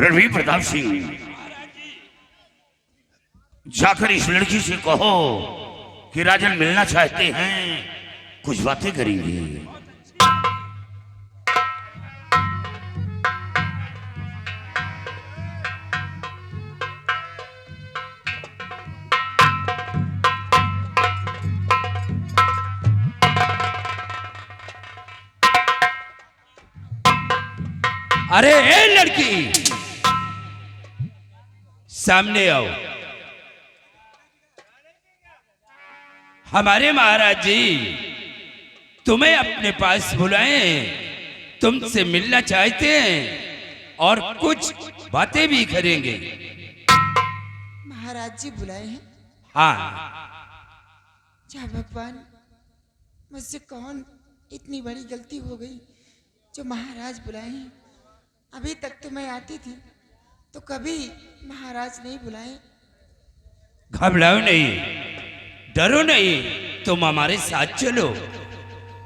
रणवीर प्रताप सिंह, जाकर इस लड़की से कहो कि राजन मिलना चाहते हैं, कुछ बातें करेंगे। अरे ए लड़की, सामने आओ। हमारे महाराज जी तुम्हें अपने पास बुलाए, तुमसे मिलना चाहते हैं और कुछ बातें भी करेंगे। महाराज जी बुलाए हैं? हाँ। क्या भगवान, मुझसे कौन इतनी बड़ी गलती हो गई जो महाराज बुलाए हैं? अभी तक तो मैं आती थी तो कभी महाराज नहीं बुलाए। घबराओ नहीं, डरो नहीं, तुम हमारे साथ चलो।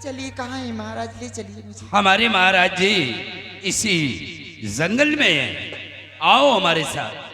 चलिए, कहाँ है महाराज? ले चलिए मुझे। हमारे महाराज जी इसी जंगल में हैं, आओ हमारे साथ।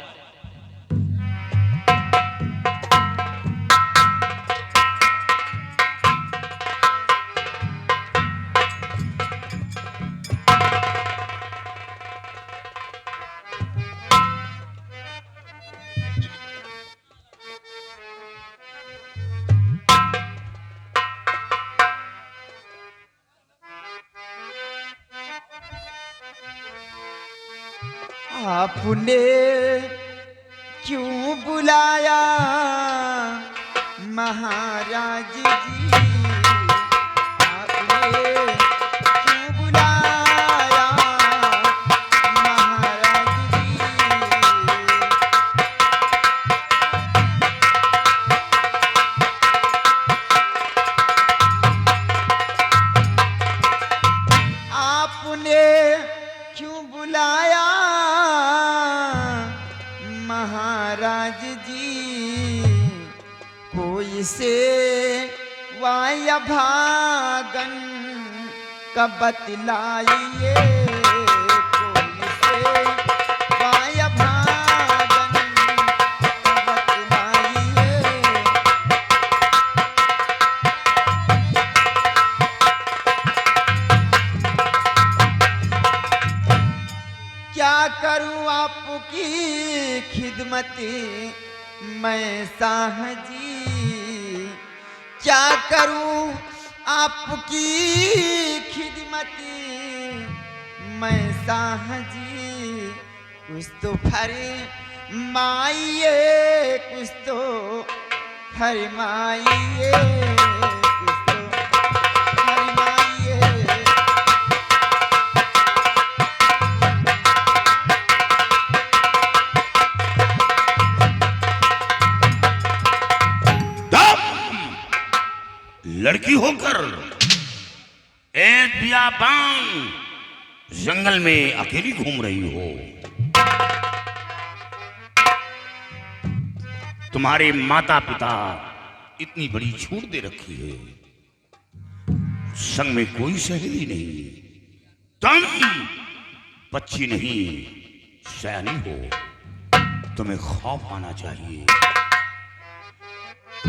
आपने क्यों बुलाया महाराज जी? आपने क्यों बुलाया महाराज जी? आपने क्यों बुलाया महाराज जी? कोई से वाया भागन का बतलाइए, कोई से वाया भागन का बतलाइए। क्या करूं आपकी खिदमती मैं शाह जी? क्या करूं आपकी खिदमती मैं शाह जी? कुछ तो फरमाइए, कुछ तो फरमाइए, कुछ तो फरमाइए। लड़की होकर एक बियाबान जंगल में अकेली घूम रही हो। तुम्हारे माता पिता इतनी बड़ी छूट दे रखी है, संग में कोई सहेली नहीं, तुम बच्ची नहीं सयानी हो, तुम्हें खौफ आना चाहिए।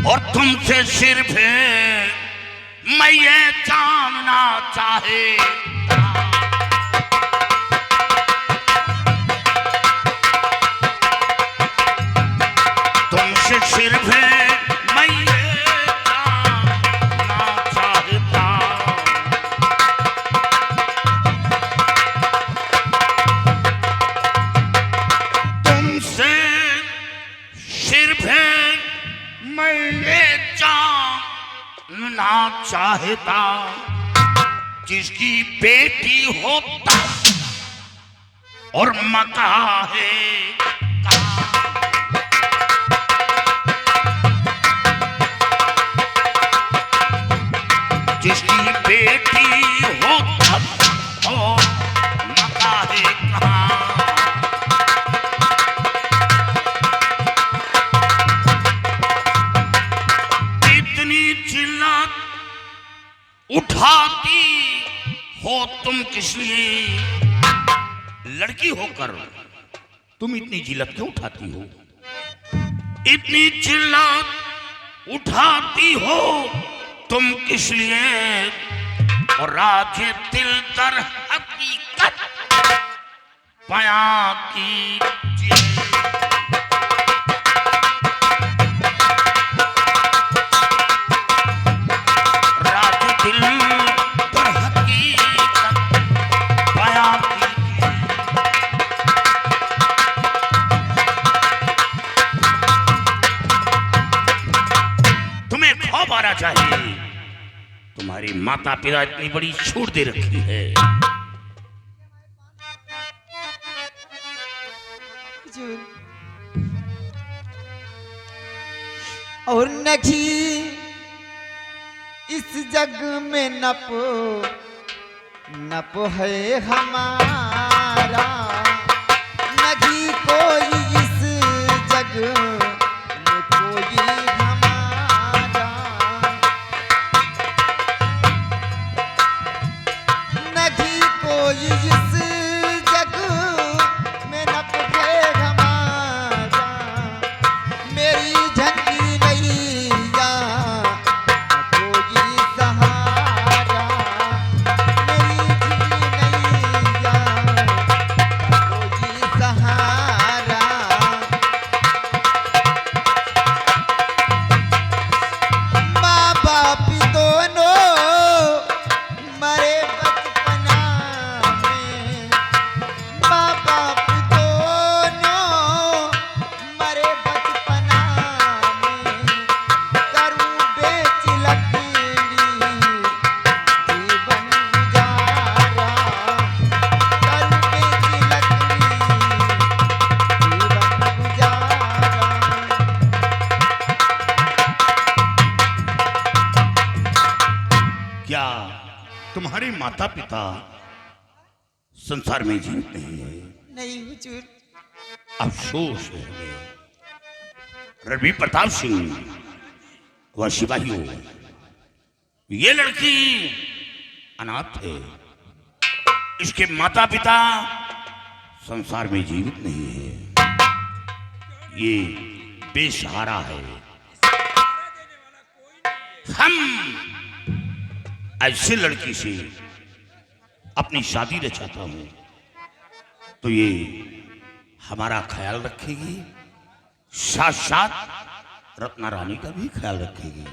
और तुमसे सिर्फ मैं ये जानना चाहता, तुमसे सिर्फ मैं ये जानना चाहता, तुमसे सिर्फ मैं ये जानना चाहता, जिसकी बेटी होता और मका है जिसकी बेटी होता और मका है कहाँ। चिल्ला उठाती हो तुम किस लिए? लड़की होकर तुम इतनी जिल्लत क्यों उठाती हो? इतनी जिल्लत उठाती हो तुम किस लिए? और राखे दिल दर हकीकत बयां कीजिए। राखे दिल दर हकीकत बयां कीजिए। तुम्हें खौफ आना चाहिए, तुम्हारी माता पिता इतनी बड़ी छूट दे रखी है। हुजूर, और नहीं इस जग में नप है हमारा, नहीं कोई इस जग में कोई हमारा, नहीं कोई इस जग में नप है हमारा, मेरी झंडी नैया कोई सहारा, मेरी झंडी नैया कोई सहारा। माँ बाप दोनों मरे बचपना में, माँ बाप दोनों मरे बचपना में, करूँ बेच लकड़ी जीवन गुजारा, करूँ बेच लकड़ी जीवन गुजारा। क्या तुम्हारे माता पिता संसार में जीवित नहीं है? नहीं हुजूर, अफसोस है हमें। रणबीर प्रताप सिंह व सिपाहियों, ये लड़की अनाथ है, इसके माता पिता संसार में जीवित नहीं है, ये बेसहारा है। हम ऐसे लड़की से अपनी शादी रचाता हूं तो ये हमारा ख्याल रखेगी, साथ साथ रत्ना रानी का भी ख्याल रखेगी।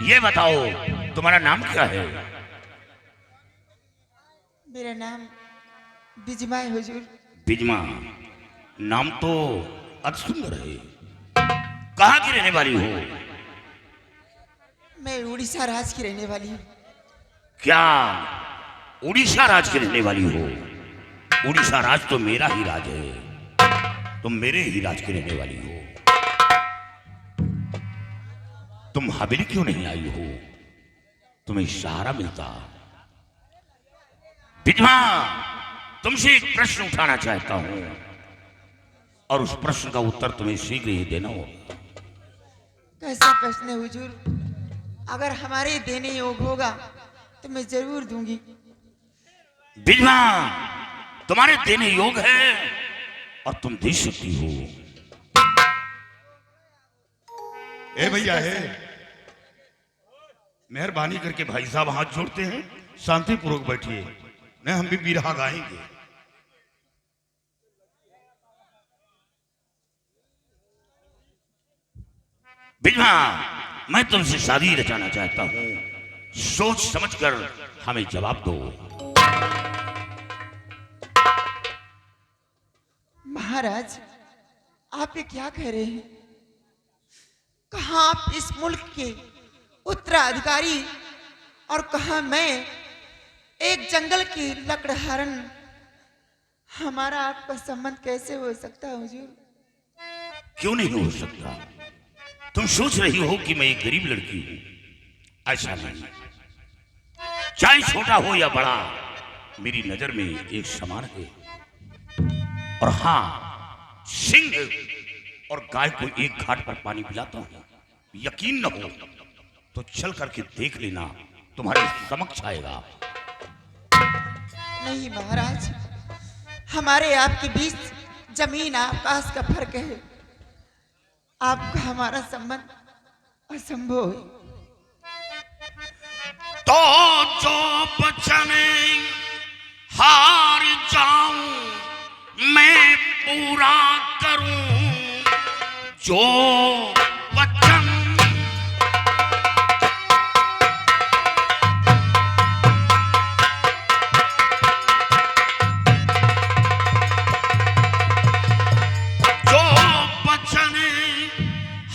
ये बताओ तुम्हारा नाम क्या है? मेरा नाम बिजमा है हुजूर। बिजमा, नाम तो अति सुंदर है। कहाँ की रहने वाली हो? मैं उड़ीसा राज की रहने वाली हूँ। क्या उड़ीसा राज की रहने वाली हो? उड़ीसा राज तो मेरा ही राज है, तुम मेरे ही राज की रहने वाली हो। तुम हवेली क्यों नहीं आई हो? तुम्हें सहारा मिलता। बिजमा, तुमसे एक प्रश्न उठाना चाहता हूं और उस प्रश्न का उत्तर तुम्हें शीघ्र ही देना होगा। कैसा प्रश्न है हुजूर? अगर हमारे देने योग होगा तो मैं जरूर दूंगी। बिजमा, तुम्हारे देने योग है और तुम दे सकती हो। ए भैया है, मेहरबानी करके भाई साहब हाथ जोड़ते हैं, शांतिपूर्वक बैठिए, नहीं हम भी बिरहा गाएंगे। बिजमा, मैं तुमसे शादी रचाना चाहता हूं, सोच समझकर हमें जवाब दो। महाराज, आप ये क्या कह रहे हैं? कहाँ आप इस मुल्क के उत्तराधिकारी और कहाँ मैं एक जंगल की लकड़हारन? हमारा आपका संबंध कैसे हो सकता है हुजूर? क्यों नहीं हो सकता? तुम सोच रही हो कि मैं एक गरीब लड़की हूं, ऐसा नहीं। चाहे छोटा हो या बड़ा, मेरी नजर में एक समान है। और हां, सिंह और गाय को एक घाट पर पानी पिलाता हूं। यकीन न हो तो चल करके देख लेना, तुम्हारे समक्ष आएगा। नहीं महाराज, हमारे आपके बीच जमीन आकाश का फर्क है। आपका हमारा संबंध असंभव है। तो जो वचन हार जाऊं मैं पूरा करूं, जो वचन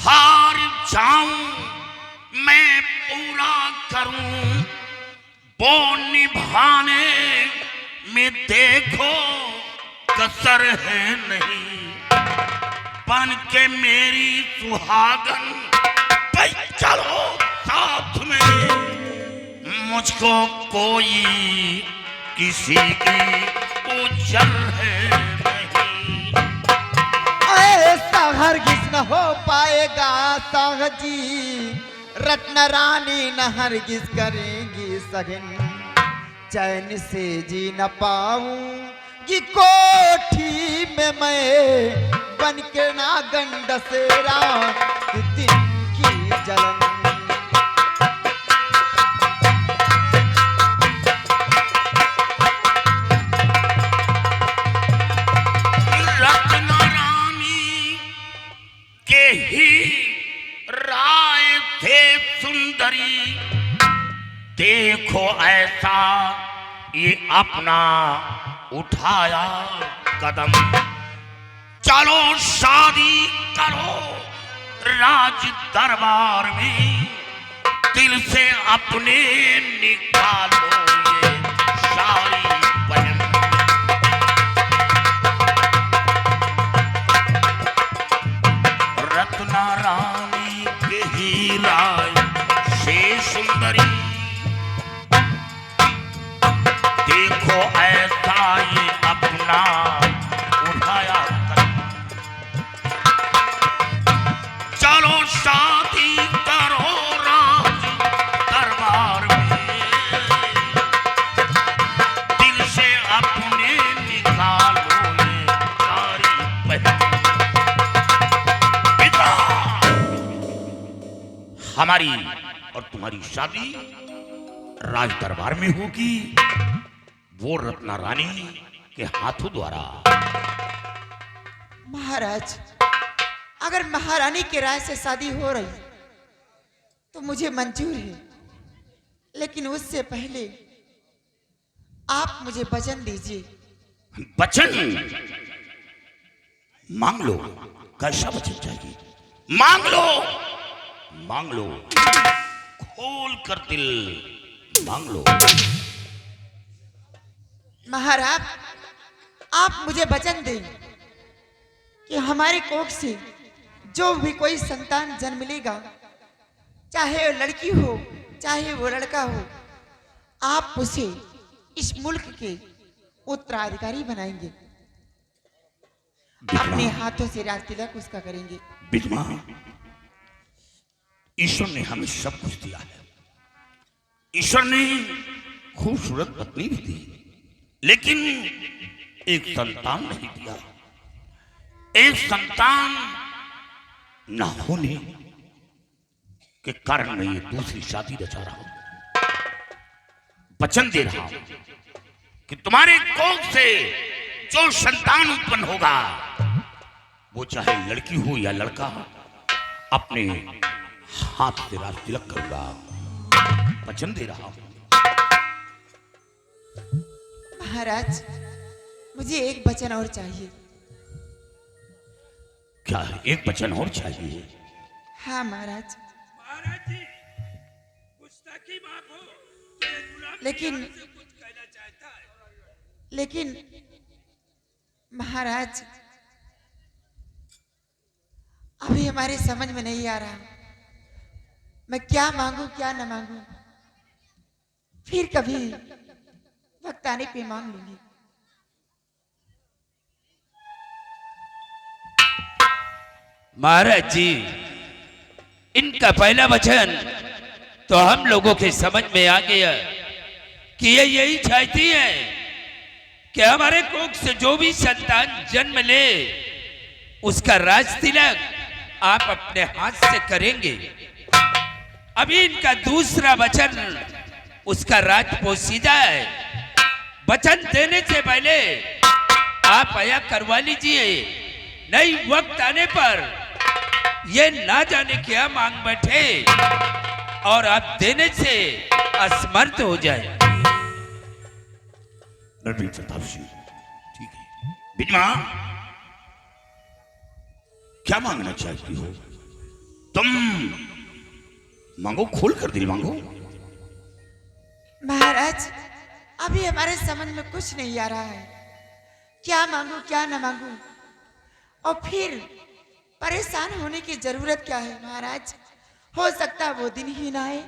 हार जाऊं मैं पूरा करूं, वो निभाने में देखो कसर है नहीं। बन के मेरी सुहागन भाई चलो साथ में, मुझको कोई किसी की उजर है नहीं। ऐसा हरगिज न हो पाएगा साह जी, रत्न रानी न हरगिज करेंगी सगन। चैन से जी न पाऊंगी कोठी में मैं, बन के नागन डसेरा दिन की जलन। राय थे सुंदरी, देखो ऐसा ये अपना उठाया कदम। चलो शादी करो राज दरबार में, दिल से अपने निकालो ये सारी बहन। रत्ना रानी के ही राय से सुंदरी, देखो ऐसा ये अपना उठाया कदम। चलो शादी करो राज दरबार में, दिल से अपने निकालो ये सारी बहन। हमारी और तुम्हारी शादी राज दरबार में होगी, वो रत्ना रानी के हाथों द्वारा। महाराज, अगर महारानी के राय से शादी हो रही तो मुझे मंजूर है, लेकिन उससे पहले आप मुझे वचन दीजिए। वचन मांग लो, कैसा वचन चाहिए मांग लो, मांग लो, खोल कर दिल मांग लो। महाराज, आप मुझे वचन दें कि हमारे कोख से जो भी कोई संतान जन्म लेगा, चाहे वो लड़की हो चाहे वो लड़का हो, आप उसे इस मुल्क के उत्तराधिकारी बनाएंगे। अपने हाथों से राज तिलक उसका करेंगे। बिजमा, ईश्वर ने हमें सब कुछ दिया है। ईश्वर ने खूबसूरत पत्नी भी दी, लेकिन एक संतान नहीं दिया। एक संतान न होने के कारण मैं ये दूसरी शादी रचा रहा हूं। वचन दे रहा हूं कि तुम्हारे कोख से जो संतान उत्पन्न होगा, वो चाहे लड़की हो या लड़का, अपने हाथ से राज तिलक करूंगा। वचन दे रहा हूं। महाराज, मुझे एक वचन और चाहिए। क्या एक वचन और चाहिए? हाँ महाराज, महाराज जी गुस्ताखी माफ हो, ये गुलाम लेकिन से कुछ कहना चाहता है। लेकिन महाराज, अभी हमारे समझ में नहीं आ रहा मैं क्या मांगू क्या न मांगू। फिर कभी वक्त आने पे मांग लूंगी। महाराज जी, इनका पहला वचन तो हम लोगों के समझ में आ गया कि ये यही चाहती है कि हमारे कोख से जो भी संतान जन्म ले उसका राज तिलक आप अपने हाथ से करेंगे। अभी इनका दूसरा वचन उसका राजपोशीदा है। वचन देने से पहले आप आया करवा लीजिए, नहीं वक्त आने पर ये ना जाने क्या मांग बैठे और आप देने से असमर्थ हो जाए। रणवीर प्रताप सिंह, ठीक है। बिजमा, क्या मांगना चाहती हो तुम? मांगो, खोल कर दिल मांगो। महाराज, अभी हमारे समझ में कुछ नहीं आ रहा है, क्या मांगू क्या ना मांगू, और फिर परेशान होने की जरूरत क्या है महाराज? हो सकता है वो दिन ही ना आए।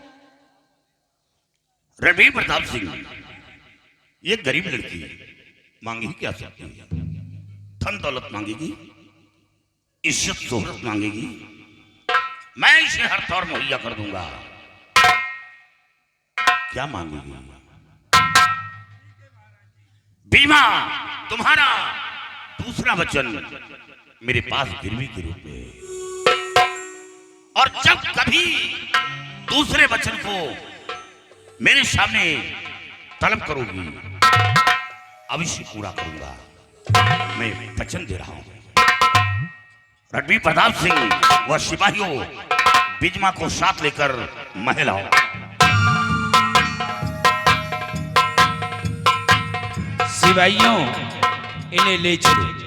रणवीर प्रताप सिंह, ये गरीब लड़की मांगी क्या सकती है? धन दौलत मांगेगी, इज्जत शोहरत मांगेगी, मैं इसे हर तौर मुहैया कर दूंगा। क्या मांगेगी? बीमा, तुम्हारा दूसरा वचन मेरे पास गिरवी के रूप में, और जब कभी दूसरे वचन को मेरे सामने तलब करोगी, अवश्य पूरा करूंगा। मैं वचन दे रहा हूं। रणवीर प्रताप सिंह व सिपाहियों, बिजमा को साथ लेकर महल आओ। सिपाहियों, इन्हें ले चलो।